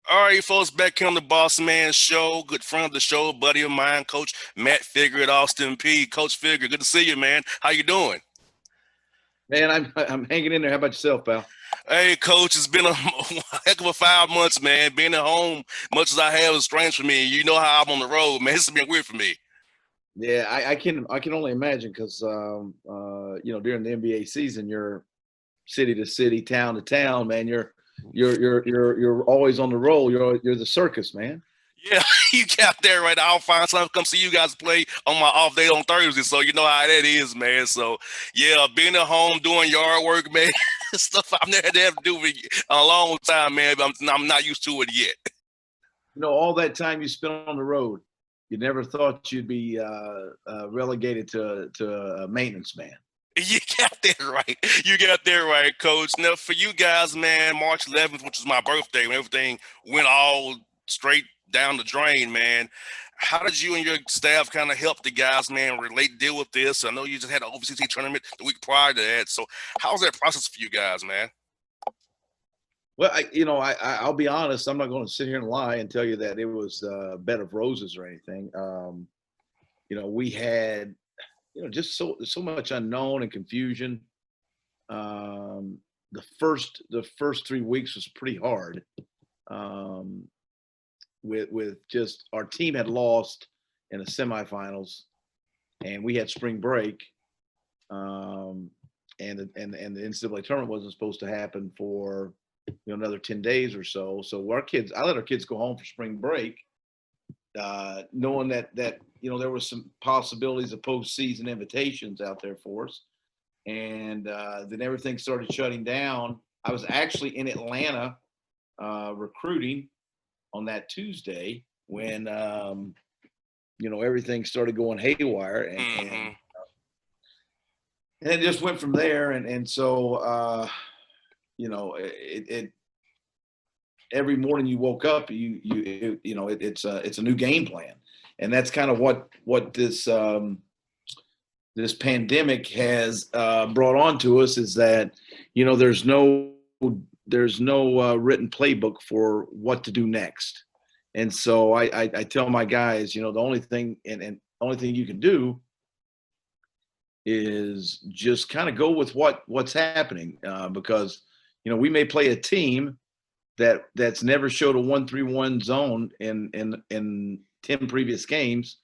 All right, folks, back here on the Bossman show. Good friend of the show, buddy of mine, Coach Matt Figure at Austin Peay. Coach Figure, good to see you, man. How you doing? Man, I'm hanging in there. How about yourself, pal? Hey, Coach, it's been a heck of a 5 months, man. Being at home, much as I have, is strange for me. You know how I'm on the road, man. It's been weird for me. Yeah, I can only imagine because during the NBA season, you're city to city, town to town, man. You're always on the roll. You're the circus, man. Yeah, you got there right. I'll find something to come see you guys play on my off day on Thursday. So you know how that is, man. So yeah, being at home doing yard work, man, stuff I've never had to do in a long time, man. But I'm not used to it yet. All that time you spent on the road, you never thought you'd be relegated to a maintenance man. You got that right. You got that right, Coach. Now, for you guys, man, March 11th, which is my birthday, when everything went all straight down the drain, man. How did you and your staff kind of help the guys, man, relate, deal with this? I know you just had an OVCT tournament the week prior to that. So, how was that process for you guys, man? Well, I'll be honest. I'm not going to sit here and lie and tell you that it was a bed of roses or anything. We had just so much unknown and confusion. Um, the first 3 weeks was pretty hard. Um, with just our team had lost in the semifinals, and we had spring break, and the NCAA tournament wasn't supposed to happen for another 10 days or so. So I let our kids go home for spring break, knowing that there was some possibilities of postseason invitations out there for us, and then everything started shutting down. I was actually in Atlanta recruiting on that Tuesday when everything started going haywire, Mm-hmm. and it just went from there. And so it every morning you woke up, it's a new game plan, and that's kind of what this pandemic has brought on to us, is that there's no written playbook for what to do next. And so I tell my guys, the only thing and only thing you can do is just kind of go with what's happening, because we may play a team that's never showed a 1-3-1 zone in 10 previous games,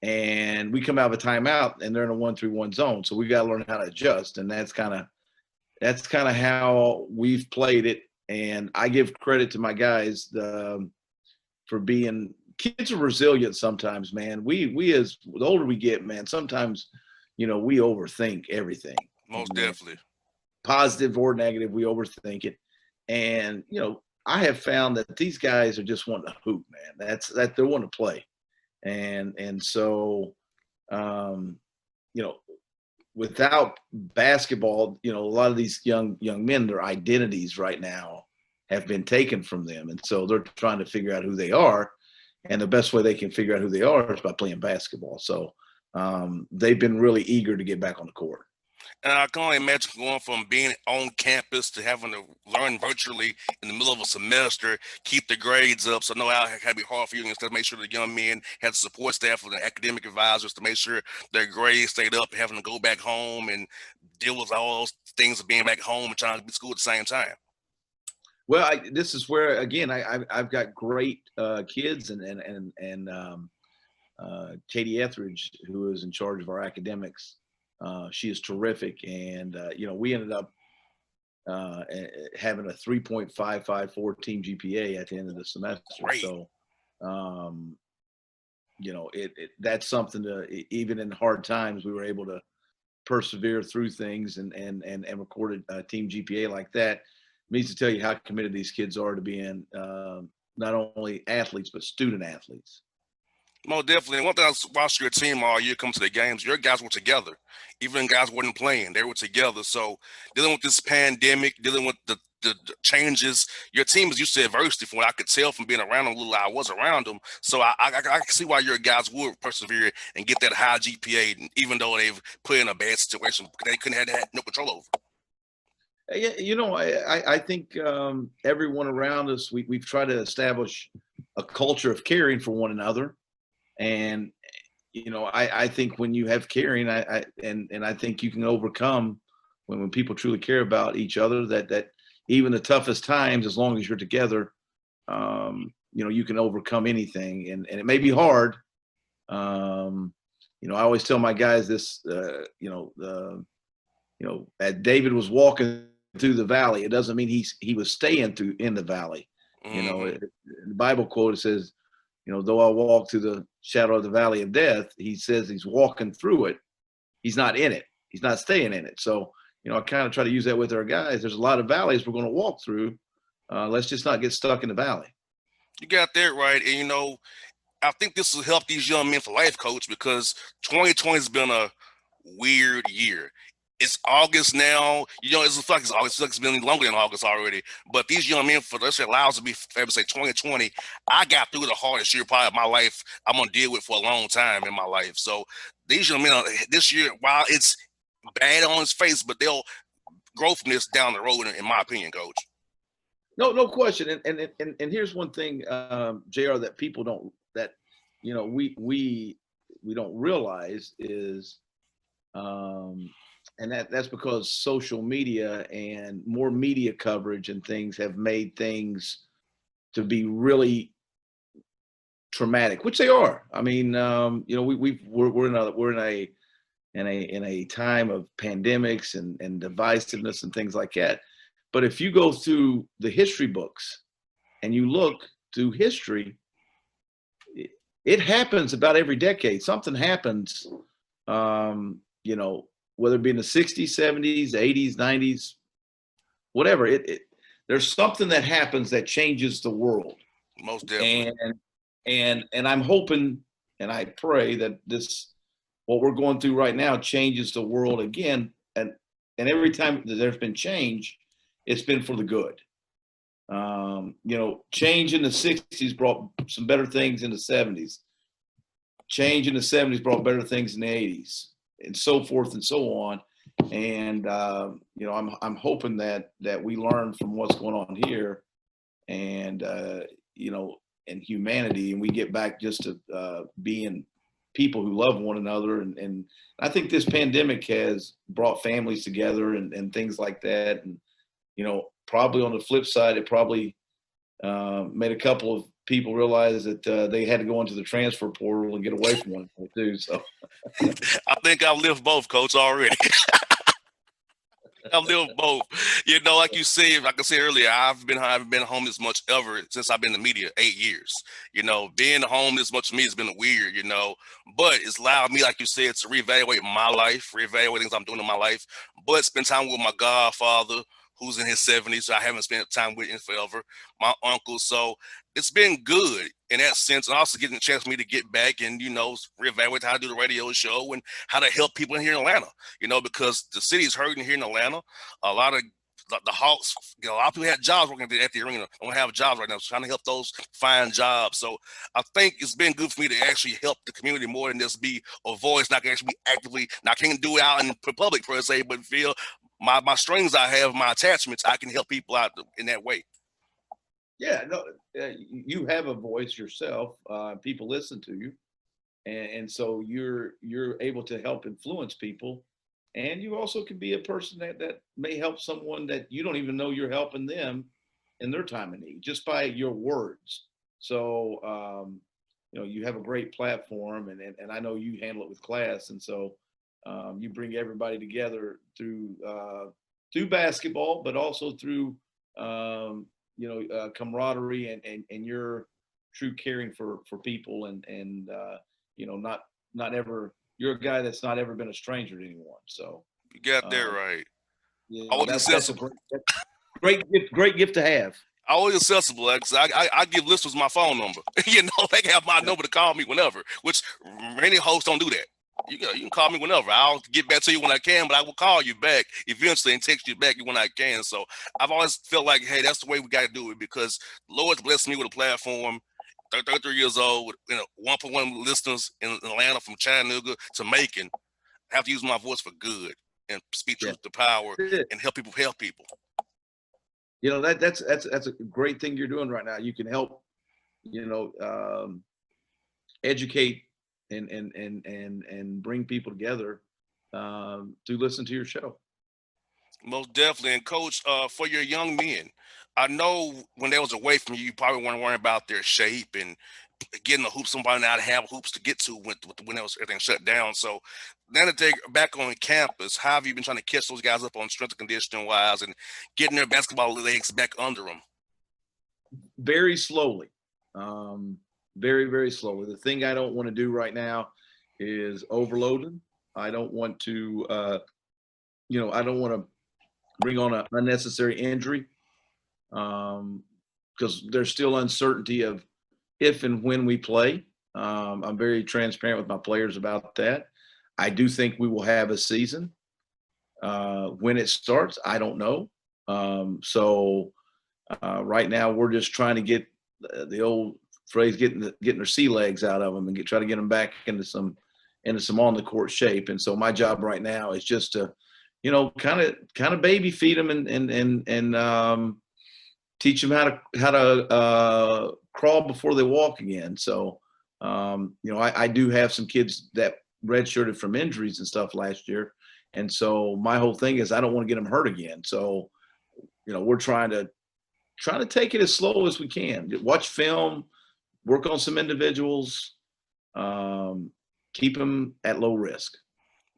and we come out of a timeout and they're in a 1-3-1 zone. So we got to learn how to adjust, and that's kind of how we've played it. And I give credit to my guys for being kids are resilient sometimes, man. We as the older we get, man, sometimes we overthink everything. Most definitely. Positive or negative, we overthink it. And I have found that these guys are just wanting to hoop, man. That they want to play. And so um, you know, without basketball, a lot of these young men, their identities right now have been taken from them, and so they're trying to figure out who they are. And the best way they can figure out who they are is by playing basketball. So they've been really eager to get back on the court. And I can only imagine going from being on campus to having to learn virtually in the middle of a semester, keep the grades up. So I know how it can be hard for you instead of make sure the young men had the support staff and the academic advisors to make sure their grades stayed up, having to go back home and deal with all those things of being back home and trying to be school at the same time. Well, this is where again I've got great kids, and Katie Etheridge, who is in charge of our academics. She is terrific, and we ended up having a 3.554 team GPA at the end of the semester. Great. So, that's something to, even in hard times, we were able to persevere through things and record a team GPA like that. Means to tell you how committed these kids are to being not only athletes but student athletes. Most definitely. And one thing I watched your team all year come to the games, your guys were together. Even guys wasn't playing, they were together. So dealing with this pandemic, dealing with the changes, your team is used to adversity from what I could tell from being around them a little. I was around them. So I can see why your guys would persevere and get that high GPA, even though they've put in a bad situation they couldn't have had no control over. Yeah, I think everyone around us, we've tried to establish a culture of caring for one another, and I think when you have caring, and I think you can overcome when people truly care about each other. That even the toughest times, as long as you're together, you can overcome anything, and it may be hard. I always tell my guys this. As David was walking through the valley, it doesn't mean he was staying through in the valley. Hmm. The Bible quote says, though I walk through the shadow of the valley of death, he says he's walking through it. He's not in it. He's not staying in it. So, I kind of try to use that with our guys. There's a lot of valleys we're going to walk through. Let's just not get stuck in the valley. You got that right. And I think this will help these young men for life, coach, because 2020 has been a weird year. It's August now. It's like it's August. It's like it's been longer than August already. But these young men, for this allows to be able to say 2020, I got through the hardest year probably of my life I'm gonna deal with for a long time in my life. So these young men this year, while it's bad on his face, but they'll grow from this down the road, in my opinion, coach. No, no question. And here's one thing, Jr. That people don't that we don't realize is, um, and that's because social media and more media coverage and things have made things to be really traumatic, which they are. I mean, we're in a time of pandemics and divisiveness and things like that. But if you go through the history books and you look through history, it happens about every decade. Something happens, um, you know, whether it be in the 60s, 70s, 80s, 90s, whatever. There's something that happens that changes the world. Most definitely. And and I'm hoping and I pray that this what we're going through right now changes the world again. And every time that there's been change, it's been for the good. Change in the 60s brought some better things in the 70s. Change in the 70s brought better things in the 80s, and so forth and so on. And I'm hoping that we learn from what's going on here, and you know, and humanity, and we get back just to being people who love one another. And I think this pandemic has brought families together and things like that. And probably on the flip side, it probably made a couple of people realize that they had to go into the transfer portal and get away from one another too. So I think I've lived both, coach, already. I've lived both. Like you said, like I said earlier, I haven't been home this much ever since I've been in the media, 8 years. Being home this much to me has been weird, but it's allowed me, like you said, to reevaluate my life, reevaluate things I'm doing in my life, but spend time with my godfather, who's in his 70s, so I haven't spent time with him forever, my uncle. So it's been good in that sense, and also getting a chance for me to get back and, reevaluate how to do the radio show and how to help people in here in Atlanta, because the city is hurting here in Atlanta. A lot of the Hawks, a lot of people had jobs working at the arena, don't have jobs right now, so trying to help those find jobs. So I think it's been good for me to actually help the community more than just be a voice. Not actually be actively, now I can't do it out in public per se, but feel my strings I have, my attachments, I can help people out in that way. yeah, no, you have a voice yourself. People listen to you, and so you're able to help influence people, and you also can be a person that may help someone that you don't even know you're helping them in their time of need just by your words. So you have a great platform, and I know you handle it with class, and so you bring everybody together through basketball, but also through camaraderie and your true caring for people, not ever, you're a guy that's not ever been a stranger to anyone. So You got that um, right. Always that's a accessible. great gift to have. Always accessible. I give listeners my phone number. They can have my Yeah. number to call me whenever, which many hosts don't do that. You can call me whenever. I'll get back to you when I can, but I will call you back eventually and text you back when I can. So I've always felt like, hey, that's the way we got to do it, because the Lord's blessed me with a platform. 33 years old, with 1.1 listeners in Atlanta, from Chattanooga to Macon. I have to use my voice for good. and speak Yeah. truth to power That's it. and help people help people. That's a great thing you're doing right now. You can help, you know, educate and bring people together to listen to your show. Most definitely. And coach, for your young men, I know when they was away from you, you probably weren't worrying about their shape and getting the hoops. Somebody now to have hoops to get to when everything shut down. So now that they're back on campus, how have you been trying to catch those guys up on strength and conditioning wise and getting their basketball legs back under them? Very slowly, um, very slowly. The thing I don't want to do right now is overload them. I don't want to, I don't want to bring on an unnecessary injury because there's still uncertainty of if and when we play. I'm very transparent with my players about that. I do think we will have a season. When it starts, I don't know. Right now, we're just trying to get the old phrase getting their sea legs out of them and try to get them back into some on the court shape. And so my job right now is just to, kind of baby feed them and teach them how to crawl before they walk again. So I do have some kids that redshirted from injuries and stuff last year, and so my whole thing is I don't want to get them hurt again. So we're trying to take it as slow as we can. Watch film, work on some individuals, um, keep them at low risk.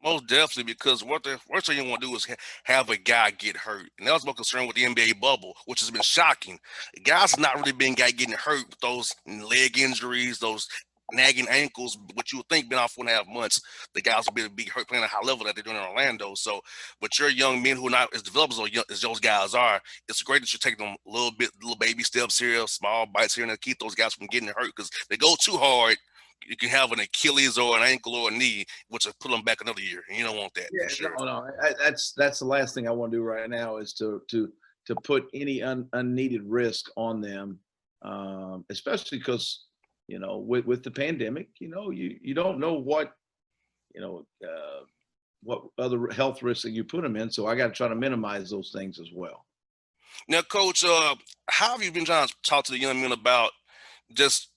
Most definitely, because what the worst thing you want to do is have a guy get hurt, and that was more concerned with the NBA bubble, which has been shocking. Guys have not really been getting hurt with those leg injuries, those nagging ankles, what you would think been off 1.5 months. The guys will be hurt playing at a high level that they're doing in Orlando. So, but your young men who are not as developed as those guys are, it's great that you're taking them a little baby steps here, small bites here, and to keep those guys from getting hurt because they go too hard. You can have an Achilles or an ankle or a knee, which will put them back another year, and you don't want that for Yeah, sure. no. That's the last thing I want to do right now is to put any unneeded risk on them, especially because with the pandemic, you don't know you know what other health risks that you put them in. So I got to try to minimize those things as well. Now, Coach, how have you been trying to talk to the young men about just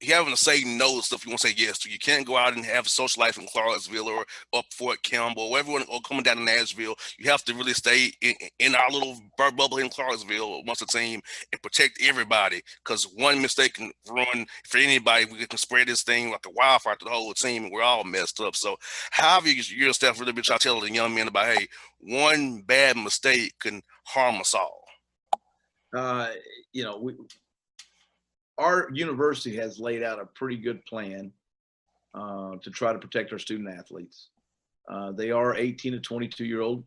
having to say no to stuff you want to say yes to? You can't go out and have a social life in Clarksville or up Fort Campbell or everyone or coming down to Nashville. You have to really stay in our little bubble in Clarksville once a team and protect everybody because one mistake can ruin for anybody. We can spread this thing like a wildfire to the whole team and we're all messed up. So, how have your staff really been trying to tell the young men about, hey, one bad mistake can harm us all? Uh, our university has laid out a pretty good plan to try to protect our student athletes. They are 18 to 22-year-old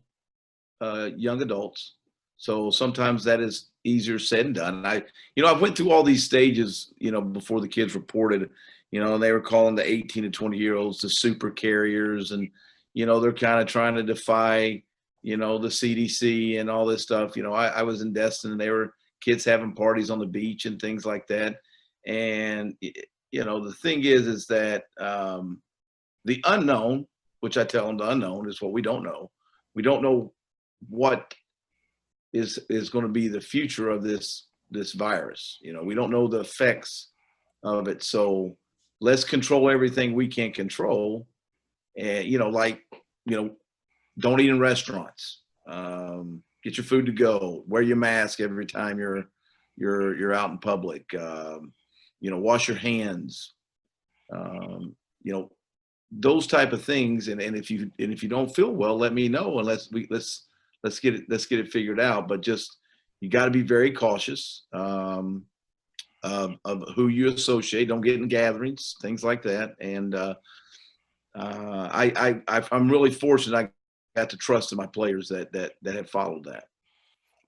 young adults, so sometimes that is easier said than done. I went through all these stages, before the kids reported, and they were calling the 18 to 20-year-olds the super carriers, and they're kind of trying to defy, the CDC and all this stuff. I was in Destin, and they were kids having parties on the beach and things like that. And the thing is that the unknown, which I tell them the unknown is what we don't know. We don't know what is going to be the future of this virus. We don't know the effects of it. So let's control everything we can control. And don't eat in restaurants. Get your food to go. Wear your mask every time you're out in public. Wash your hands. Um, you know, those type of things. And if you don't feel well, let me know and let's get it figured out. But just you got to be very cautious of who you associate. Don't get in gatherings, things like that. And I'm really fortunate I got to trust in my players that have followed that.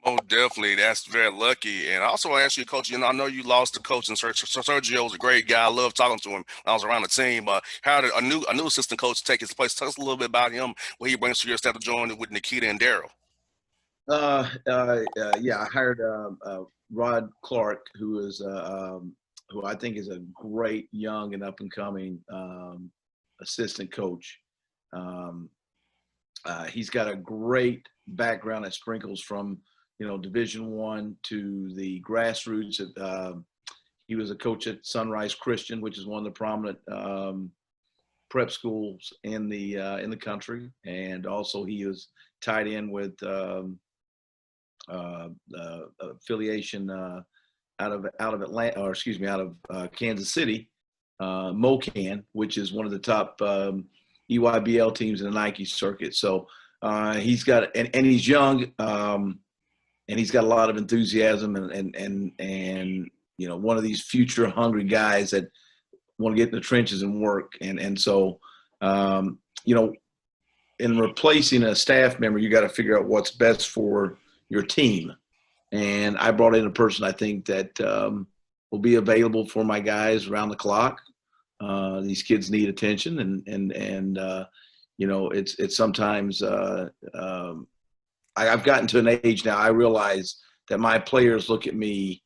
Oh, definitely. That's very lucky. And also, I ask you, Coach, I know you lost the coach, and Sergio was a great guy. I love talking to him when I was around the team. How did a new assistant coach take his place? Tell us a little bit about him, what he brings to your staff to join with Nikita and Daryl. Yeah, I hired Rod Clark, who I think is a great young and up and coming assistant coach. Um, He's got a great background that sprinkles from, Division I to the grassroots. He was a coach at Sunrise Christian, which is one of the prominent prep schools in the country, and also he was tied in with affiliation out of Atlanta, or excuse me, out of Kansas City, MoKan, which is one of the top EYBL teams in the Nike circuit. So he's got, and he's young, and he's got a lot of enthusiasm, and one of these future hungry guys that want to get in the trenches and work. And so, in replacing a staff member, you got to figure out what's best for your team. And I brought in a person I think that will be available for my guys around the clock. These kids need attention, and it's sometimes I've gotten to an age now. I realize that my players look at me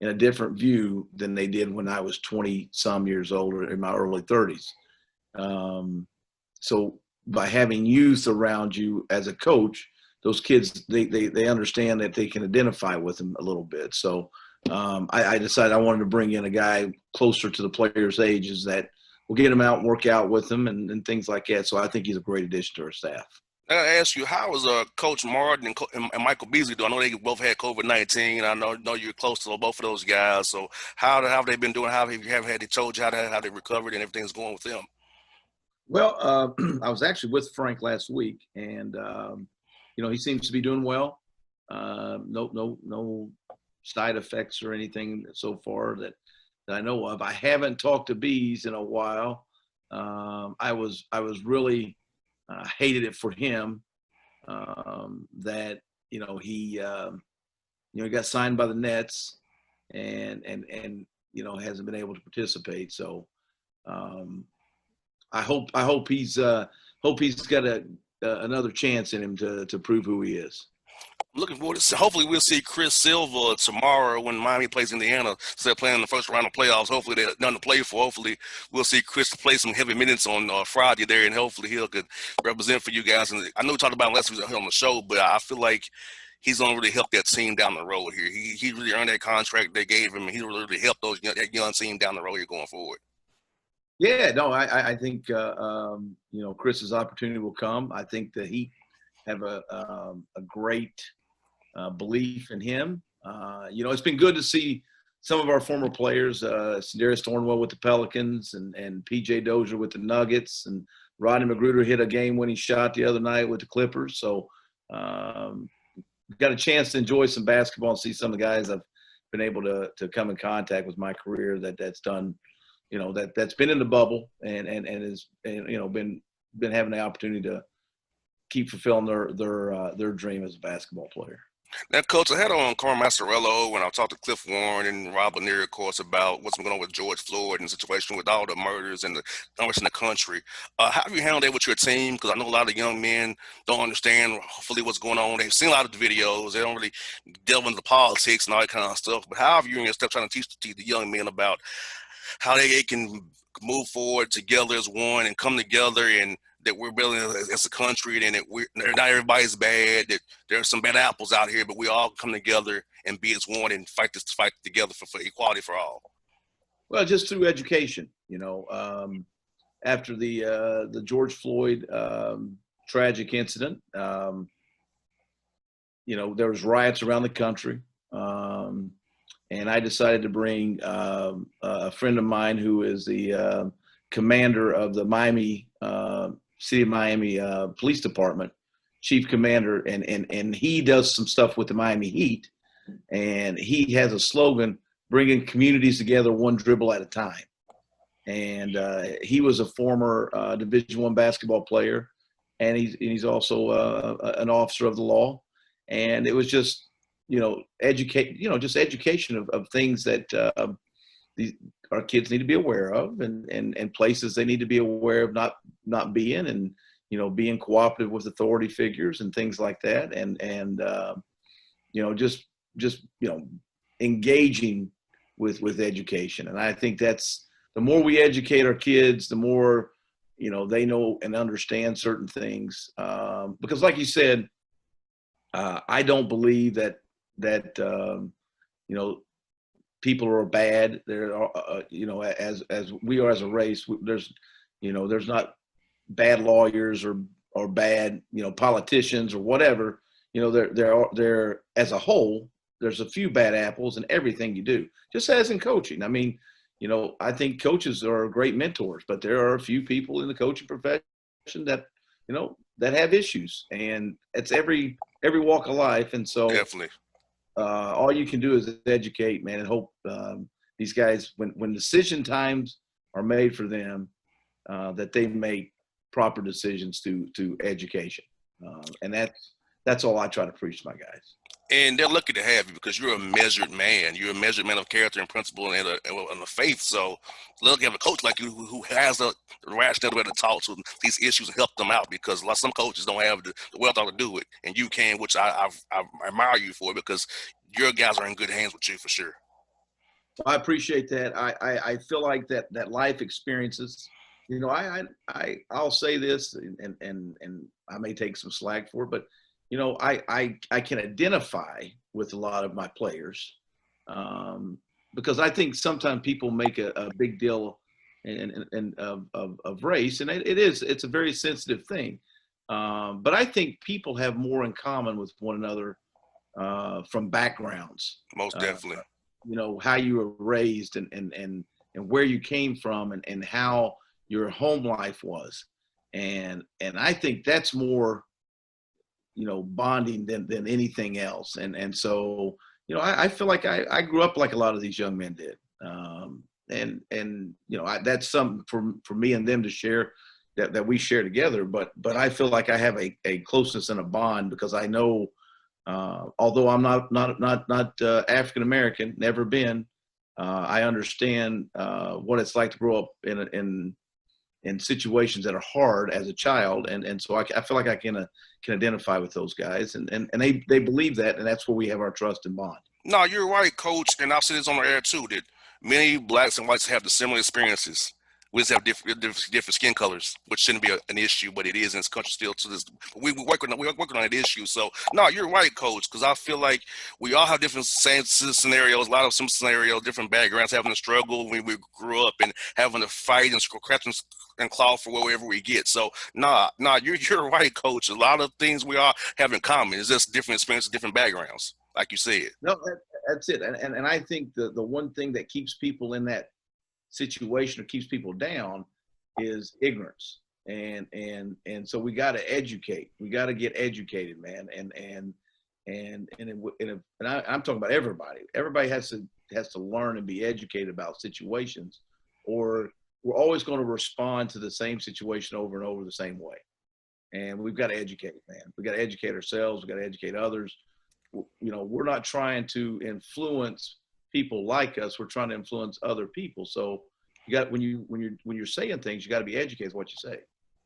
in a different view than they did when I was 20 some years old or in my early 30s. So by having youth around you as a coach, those kids, they understand that they can identify with them a little bit. So I decided I wanted to bring in a guy closer to the players' ages that will get them out and work out with them and things like that. So I think he's a great addition to our staff. I ask you, how is Coach Martin and Michael Beasley doing? I know they both had COVID-19. I know you're close to both of those guys. So how have they been doing? How have they told you how they recovered and everything's going with them? Well, I was actually with Frank last week, and he seems to be doing well. No side effects or anything so far that I know of. I haven't talked to Bees in a while. I was really hated it for him that he got signed by the Nets and hasn't been able to participate. So I hope he's got another chance in him to prove who he is. I'm looking forward to hopefully we'll see Chris Silva tomorrow when Miami plays Indiana. Instead of playing in the first round of playoffs, hopefully they're nothing to play for. Hopefully we'll see Chris play some heavy minutes on Friday there, and hopefully he could represent for you guys. And I know we talked about him last week on the show, but I feel like he's going to really help that team down the road here. He really earned that contract they gave him, and he really helped that young team down the road here going forward. Yeah, no, I think Chris's opportunity will come. I think that he have a great belief in him. It's been good to see some of our former players, Darius Thornwell with the Pelicans and PJ Dozier with the Nuggets, and Rodney Magruder hit a game-winning shot the other night with the Clippers. So got a chance to enjoy some basketball and see some of the guys I've been able to come in contact with my career that's done, that's been in the bubble and has been having the opportunity to keep fulfilling their dream as a basketball player. Now, Coach, I had on Carl Massarello when I talked to Cliff Warren and Rob Lanier, of course, about what's going on with George Floyd and the situation with all the murders and the unrest in the country. How have you handled that with your team? Because I know a lot of young men don't understand fully what's going on. They've seen a lot of the videos. They don't really delve into politics and all that kind of stuff. But how have you and your staff trying to teach the young men about how they can move forward together as one and come together, and that we're building as a country, and that not everybody's bad, that there are some bad apples out here, but we all come together and be as one and fight together for equality for all? Well, just through education, after the George Floyd tragic incident, there was riots around the country. And I decided to bring a friend of mine who is the commander of the City of Miami Police Department, chief commander, and he does some stuff with the Miami Heat. And he has a slogan, bringing communities together one dribble at a time. And he was a former Division I basketball player, and he's also an officer of the law. And it was just, education of things that our kids need to be aware of, and places they need to be aware of not being, and being cooperative with authority figures and things like that, and just engaging with education. And I think that's, the more we educate our kids, the more they know and understand certain things. Because like you said, I don't believe that people are bad. There are, as we are as a race, there's not bad lawyers or bad, politicians or whatever. There as a whole, there's a few bad apples in everything you do, just as in coaching. I mean, I think coaches are great mentors, but there are a few people in the coaching profession that, that have issues, and it's every walk of life. And so Definitely. all you can do is educate, man, and hope these guys, when decision times are made for them, that they make proper decisions to education, and that's all I try to preach to my guys. And they're lucky to have you because you're a measured man. You're a measured man of character and principle and a faith. So lucky to have a coach like you who has the rational way to talk to these issues and help them out, because some coaches don't have the wherewithal to do it, and you can, which I admire you for, because your guys are in good hands with you for sure. I appreciate that. I feel like that life experiences, I'll say this, and I may take some slack for it, but I can identify with a lot of my players, because I think sometimes people make a big deal of race, and it's a very sensitive thing. But I think people have more in common with one another from backgrounds. Most definitely. How you were raised, and where you came from, and how your home life was, and I think that's more bonding than anything else. And so I feel like I grew up like a lot of these young men did, and that's something for me and them to share, that we share together. But I feel like I have a closeness and a bond, because I know, although I'm not African American, never been, I understand what it's like to grow up in situations that are hard as a child, and so I feel like I can identify with those guys, and they believe that, and that's where we have our trust and bond. No, you're right, coach, and I'll say this on the air too, that many blacks and whites have the similar experiences. We just have different skin colors, which shouldn't be an issue, but it is in this country still to this. We're working on that issue. So no, you're right, coach, because I feel like we all have different same scenarios, a lot of some scenarios, different backgrounds, having to struggle when we grew up, and having to fight and scratch and claw for wherever we get. So you're right, coach. A lot of things we all have in common. It's just different experiences, different backgrounds, like you said. No, that's it. And I think the one thing that keeps people in that situation, or keeps people down, is ignorance. And so we got to educate. We got to get educated, man. I'm talking about everybody. Everybody has to learn and be educated about situations, or we're always going to respond to the same situation over and over the same way. And we've got to educate, man. We got to educate ourselves. We got to educate others. We're not trying to influence people like us. We're trying to influence other people. So you got, when you're saying things, you got to be educated what you say.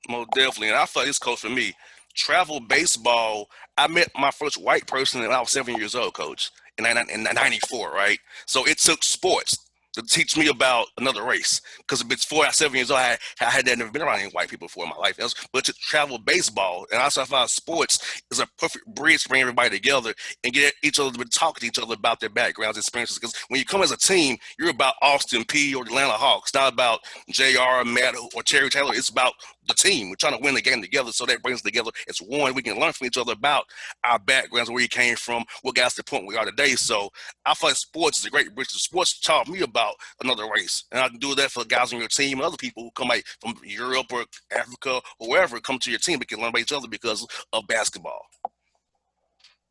Most definitely. And I thought this, coach, for me, travel baseball. I met my first white person when I was 7 years old, coach, in 94, right? So it took sports to teach me about another race. Because before I was 7 years old, I had never been around any white people before in my life. But to travel baseball, and also I found sports is a perfect bridge to bring everybody together and get each other to talk to each other about their backgrounds, experiences. Because when you come as a team, you're about Austin Peay or the Atlanta Hawks, not about JR, Matt, or Terry Taylor. It's about the team. We're trying to win the game together, so that brings us together as one. We can learn from each other about our backgrounds, where you came from, what got us to the point we are today. So I feel like sports is a great bridge. Sports taught me about another race, and I can do that for the guys on your team and other people who come like from Europe or Africa or wherever, come to your team. We can learn about each other because of basketball.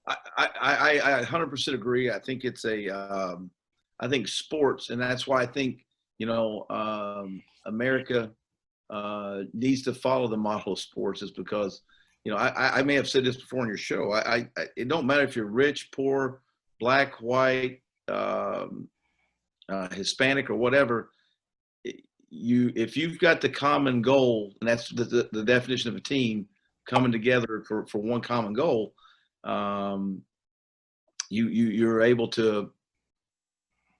I 100% agree. I think it's I think sports, and that's why I think America needs to follow the model of sports, is because I may have said this before on your show. It don't matter if you're rich, poor, black, white, Hispanic, or whatever. If you've got the common goal, and that's the definition of a team, coming together for one common goal, you're able to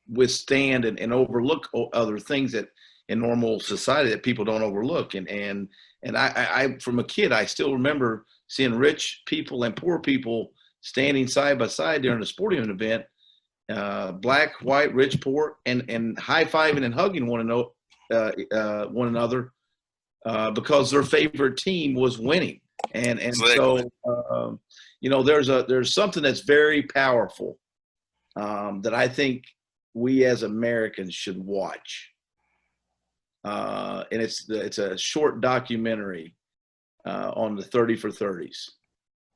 withstand and overlook other things that in normal society that people don't overlook. And I from a kid, I still remember seeing rich people and poor people standing side by side during a sporting event, black, white, rich, poor, and high fiving and hugging one another because their favorite team was winning. And Exactly. so there's something that's very powerful that I think we as Americans should watch. And it's a short documentary on the 30 for 30s.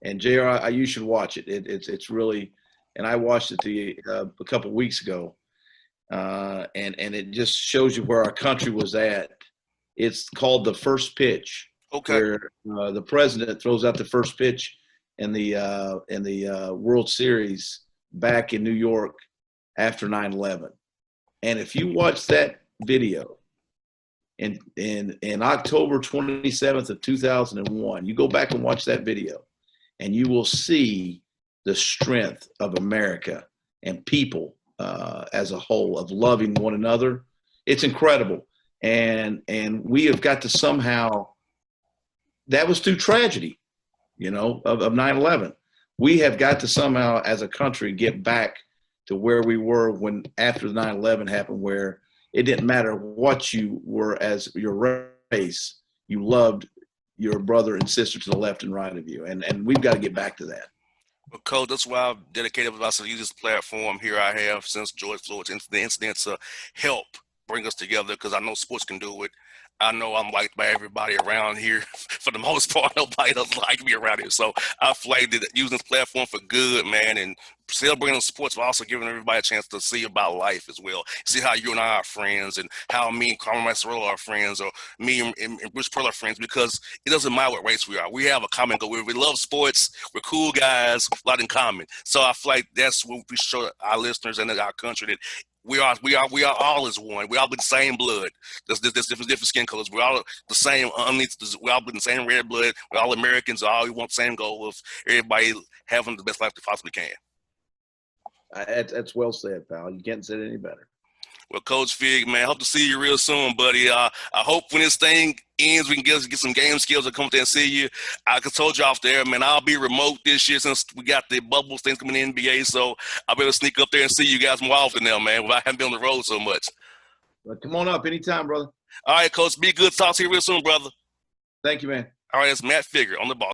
And JR, you should watch it. It's really, and I watched it a couple weeks ago, and it just shows you where our country was at. It's called The First Pitch, Okay. where the president throws out the first pitch in the World Series back in New York after 9/11. And if you watch that video in October 27th of 2001, you go back and watch that video, and you will see the strength of America and people as a whole of loving one another. It's incredible. And we have got to somehow, that was through tragedy, of 9/11. We have got to somehow as a country get back to where we were when after 9/11 happened, where it didn't matter what you were as your race, you loved your brother and sister to the left and right of you. And we've got to get back to that. Well, Coach, that's why I've dedicated myself to use this platform here I have since George Floyd's incident to help bring us together, because I know sports can do it. I know I'm liked by everybody around here. For the most part, nobody doesn't like me around here. So I feel like that using this platform for good, man, and celebrating sports, but also giving everybody a chance to see about life as well. See how you and I are friends, and how me and Carmen Masserolo are friends, or me and Bruce Pearl are friends, because it doesn't matter what race we are. We have a common goal. We love sports. We're cool guys, a lot in common. So I feel like that's what we show our listeners and our country, that we are all as one. We all with the same blood. There's different skin colors. We're all the same underneath. We all with the same red blood. We're all Americans. All we want the same goal of everybody having the best life they possibly can. That's well said, pal. You can't say it any better. Well, Coach Fig, man, hope to see you real soon, buddy. I hope when this thing ends, we can get some game skills and come up there and see you. I told you off there, man, I'll be remote this year since we got the bubbles things coming in the NBA, so I better sneak up there and see you guys more often now, man. I haven't been on the road so much. But come on up anytime, brother. All right, Coach, be good. Talk to you real soon, brother. Thank you, man. All right, it's Matt Figure on the ball.